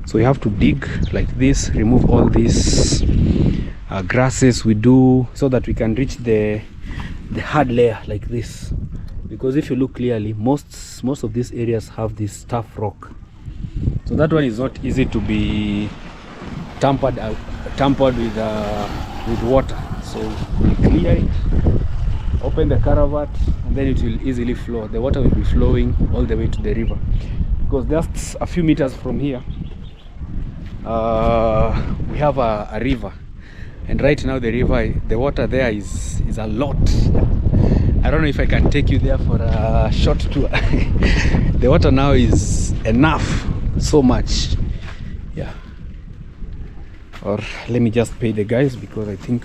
So we have to dig like this, remove all these grasses we do, so that we can reach the hard layer like this. Because if you look clearly, most of these areas have this tough rock, so that one is not easy to be tampered with water. So we clear it, open the caravat, and then it will easily flow. The water will be flowing all the way to the river, because just a few meters from here we have a river, and right now the water there is a lot. I don't know if I can take you there for a short tour. The water now is enough, so much. Yeah, or let me just pay the guys, because I think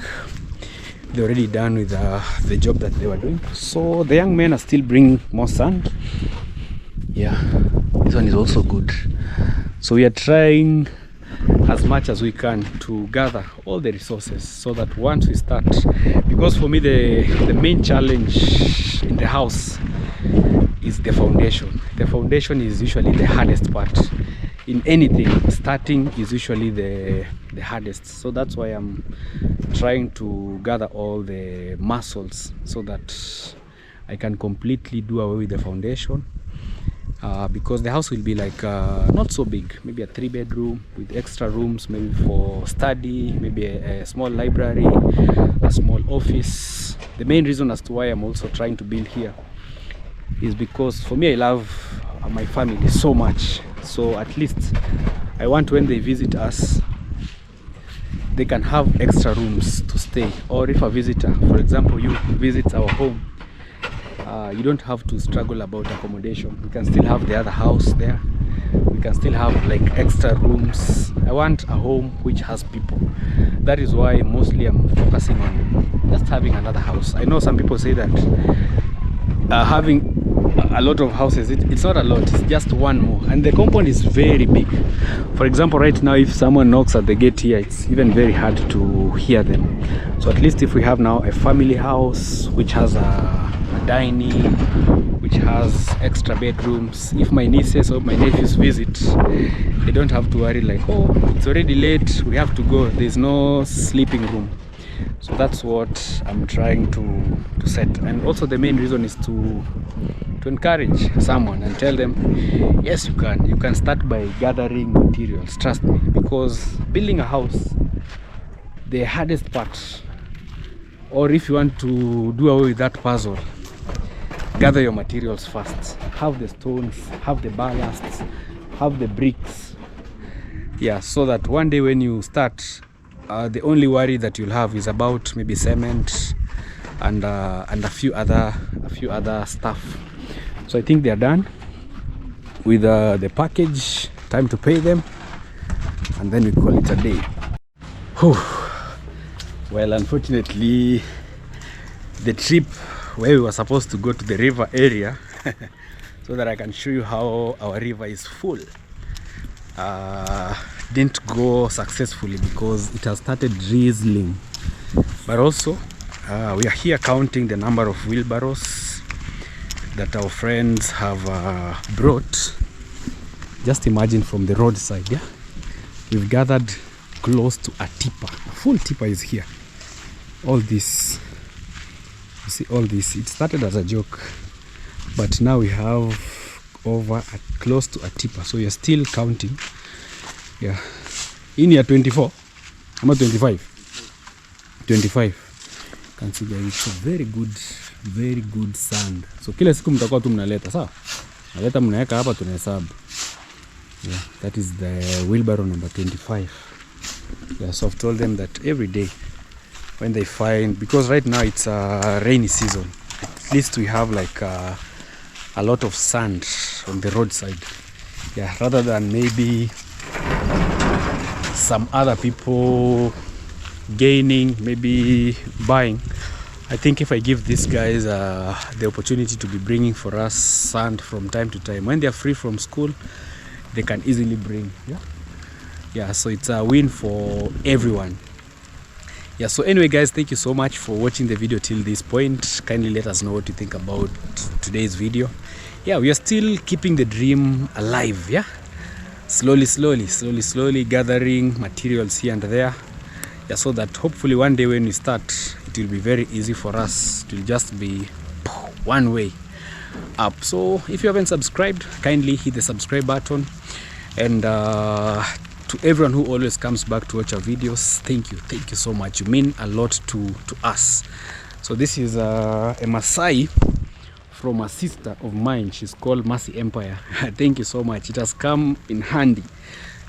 they're already done with the job that they were doing. So the young men are still bringing more sand. Yeah, this one is also good. So we are trying as much as we can to gather all the resources, so that once we start, because for me the main challenge in the house is the foundation. The foundation is usually the hardest part in anything. Starting is usually the hardest, so that's why I'm trying to gather all the muscles so that I can completely do away with the foundation. Because the house will be like not so big, maybe a 3-bedroom with extra rooms, maybe for study, maybe a small library, a small office. The main reason as to why I'm also trying to build here is because for me, I love my family so much. So at least I want, when they visit us, they can have extra rooms to stay. Or if a visitor, for example, you visit our home, you don't have to struggle about accommodation. We can still have the other house there. We can still have like extra rooms. I want a home which has people. That is why mostly I'm focusing on just having another house. I know some people say that having a lot of houses, it's not a lot, it's just one more, and the compound is very big. For example, right now if someone knocks at the gate here, it's even very hard to hear them. So at least if we have now a family house which has a dining, which has extra bedrooms, if my nieces or my nephews visit, they don't have to worry like, oh, it's already late, we have to go, there's no sleeping room. So that's what I'm trying to set. And also the main reason is to encourage someone and tell them, yes, you can start by gathering materials, trust me, because building a house, the hardest part, or if you want to do away with that puzzle, gather your materials first. Have the stones, have the ballasts, have the bricks. Yeah, so that one day when you start, the only worry that you'll have is about maybe cement, and a few other stuff. So I think they are done with the package. Time to pay them, and then we call it a day. Whew. Well, unfortunately, the trip where we were supposed to go to the river area so that I can show you how our river is full, didn't go successfully because it has started drizzling. But also we are here counting the number of wheelbarrows that our friends have brought. Just imagine from the roadside, yeah, we've gathered close to a tipper. A full tipper is here. All this, you see all this, it started as a joke, but now we have over close to a tipper. So you're still counting. Yeah, in year 24, I'm at 25. You can see that it's a very good sand. So kila siku mtakuwa tu mnaleta, sawa? Naleta mnaweka hapa tunahesabu. Yeah, that is the wheelbarrow number 25. Yeah, so I've told them that every day when they find, because right now it's a rainy season, at least we have like a lot of sand on the roadside. Yeah, rather than maybe some other people gaining, maybe buying. I think if I give these guys the opportunity to be bringing for us sand from time to time, when they are free from school, they can easily bring. Yeah, so it's a win for everyone. Yeah, so anyway guys, thank you so much for watching the video till this point. Kindly let us know what you think about today's video. Yeah, we are still keeping the dream alive. Yeah, slowly gathering materials here and there. Yeah, so that hopefully one day when we start, it will be very easy for us. It will just be one way up. So if you haven't subscribed, kindly hit the subscribe button. And to everyone who always comes back to watch our videos, thank you so much. You mean a lot to us. So this is a Maasai from a sister of mine. She's called Mercy Empire. Thank you so much. It has come in handy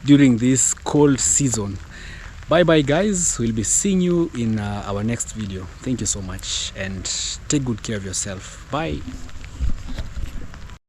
during this cold season. Bye bye guys, we'll be seeing you in our next video. Thank you so much and take good care of yourself. Bye.